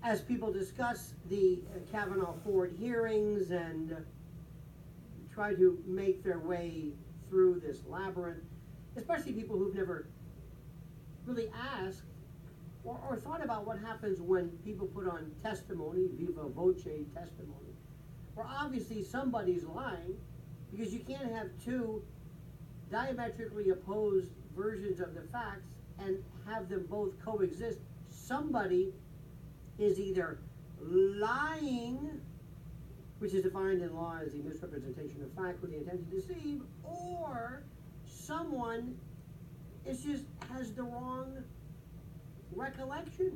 as people discuss the Kavanaugh Ford hearings and try to make their way through this labyrinth, especially people who've never really asked or thought about what happens when people put on testimony, viva voce testimony, where obviously somebody's lying, because you can't have two diametrically opposed versions of the facts and have them both coexist. Somebody is either lying, which is defined in law as the misrepresentation of fact with the intent to deceive, or someone has the wrong recollection.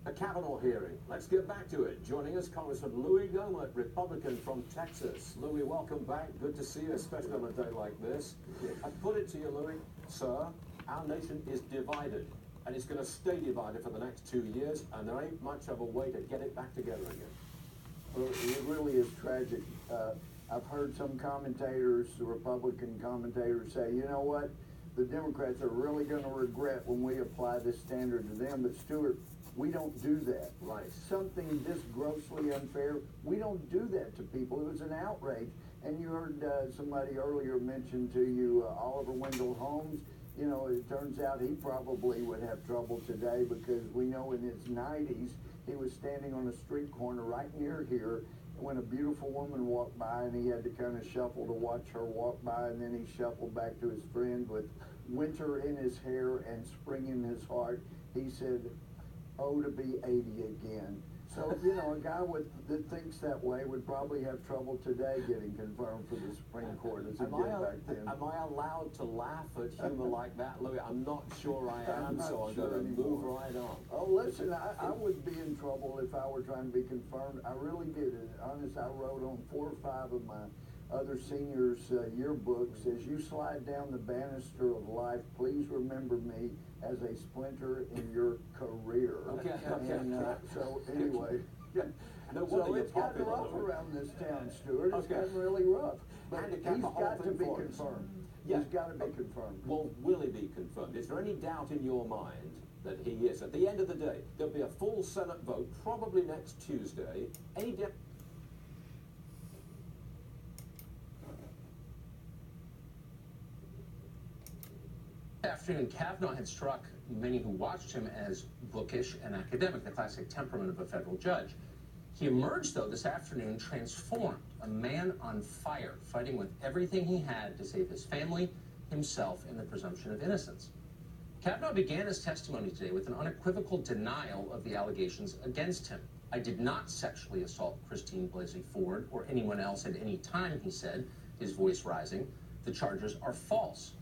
A Kavanaugh hearing. Let's get back to it. Joining us, Congressman Louis Gohmert, Republican from Texas. Louis, welcome back. Good to see you, especially on a day like this. I put it to you, Louis, sir, our nation is divided, and it's going to stay divided for the next 2 years, and there ain't much of a way to get it back together again. Well, it really is tragic. I've heard some commentators, the Republican commentators, say, you know what, the Democrats are really going to regret when we apply this standard to them. But Stuart, we don't do that. Right. Something this grossly unfair, we don't do that to people. It was an outrage. And you heard somebody earlier mention to you Oliver Wendell Holmes. You know, it turns out he probably would have trouble today, because we know in his 90s he was standing on a street corner right near here when a beautiful woman walked by, and he had to kind of shuffle to watch her walk by, and then he shuffled back to his friend with winter in his hair and spring in his heart. He said, "Oh, to be 80 again." So, you know, a guy that thinks that way would probably have trouble today getting confirmed for the Supreme Court as he did back then. Am I allowed to laugh at humor like that, Louis? I'm not sure I am, so I'm sure going to anymore. move right on. Oh, listen, I would be in trouble if I were trying to be confirmed. I really did. Honest, I wrote on 4 or 5 of my other seniors' yearbooks, as you slide down the banister of life, please remember me as a splinter in your career. Okay. And so anyway, No so wonder it's you're gotten popular, rough Louis. around this town, Stuart. It's Okay. gotten really rough. But Handicap he's the whole got to thing be for us. confirmed. Yeah. He's got to be confirmed. Well, will he be confirmed? Is there any doubt in your mind that he is? At the end of the day, there'll be a full Senate vote, probably next Tuesday. Any doubt? Afternoon, Kavanaugh had struck many who watched him as bookish and academic, the classic temperament of a federal judge. He emerged, though, this afternoon transformed, a man on fire, fighting with everything he had to save his family, himself, and the presumption of innocence. Kavanaugh began his testimony today with an unequivocal denial of the allegations against him. "I did not sexually assault Christine Blasey Ford or anyone else at any time," he said, his voice rising. "The charges are false."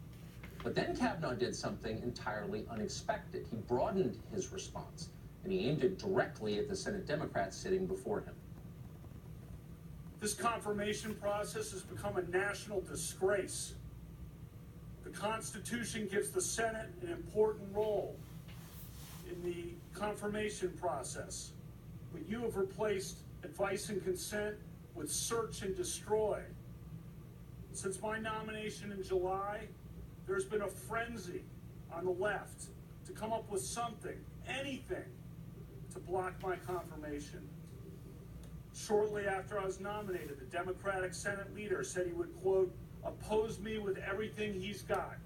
But then Kavanaugh did something entirely unexpected. He broadened his response, and he aimed it directly at the Senate Democrats sitting before him. This confirmation process has become a national disgrace. The Constitution gives the Senate an important role in the confirmation process, but you have replaced advice and consent with search and destroy. Since my nomination in July, there's been a frenzy on the left to come up with something, anything, to block my confirmation. Shortly after I was nominated, the Democratic Senate leader said he would, quote, oppose me with everything he's got.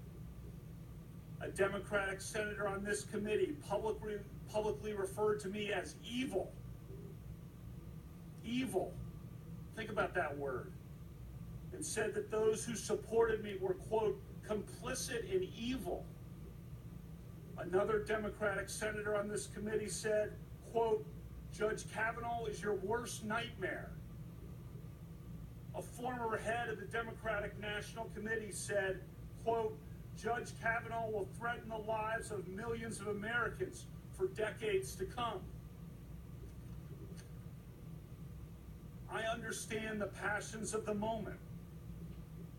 A Democratic senator on this committee publicly referred to me as evil. Evil. Think about that word. And said that those who supported me were, quote, complicit in evil. Another Democratic senator on this committee said, quote, Judge Kavanaugh is your worst nightmare. A former head of the Democratic National Committee said, quote, Judge Kavanaugh will threaten the lives of millions of Americans for decades to come. I understand the passions of the moment,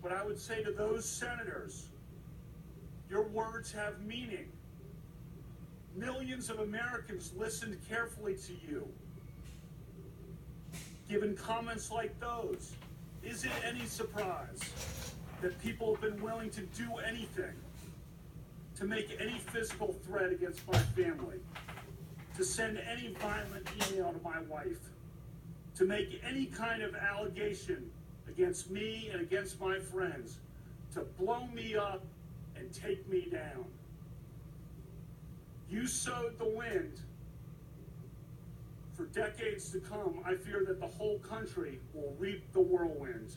but I would say to those senators, your words have meaning. Millions of Americans listened carefully to you. Given comments like those, is it any surprise that people have been willing to do anything to make any physical threat against my family, to send any violent email to my wife, to make any kind of allegation against me and against my friends, to blow me up and take me down. You sowed the wind. For decades to come, I fear that the whole country will reap the whirlwind.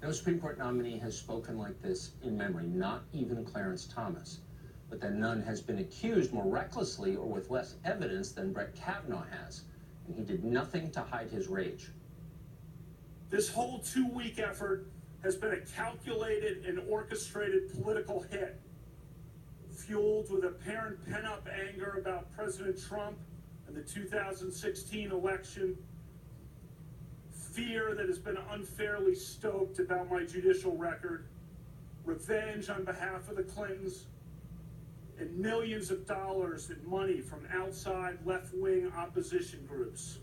No Supreme Court nominee has spoken like this in memory, not even Clarence Thomas. But then none has been accused more recklessly or with less evidence than Brett Kavanaugh has, and he did nothing to hide his rage. This whole 2-week effort has been a calculated and orchestrated political hit, fueled with apparent pent-up anger about President Trump and the 2016 election, fear that has been unfairly stoked about my judicial record, revenge on behalf of the Clintons, and millions of dollars in money from outside left-wing opposition groups.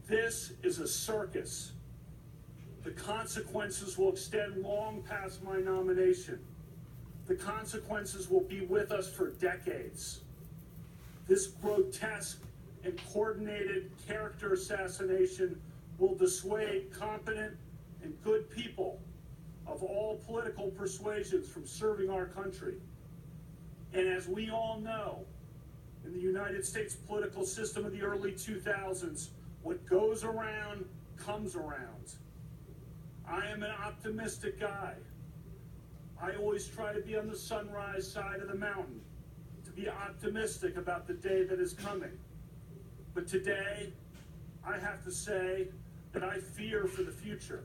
This is a circus. The consequences will extend long past my nomination. The consequences will be with us for decades. This grotesque and coordinated character assassination will dissuade competent and good people of all political persuasions from serving our country. And as we all know, in the United States political system of the early 2000s, what goes around comes around. I am an optimistic guy. I always try to be on the sunrise side of the mountain, to be optimistic about the day that is coming. But today, I have to say that I fear for the future.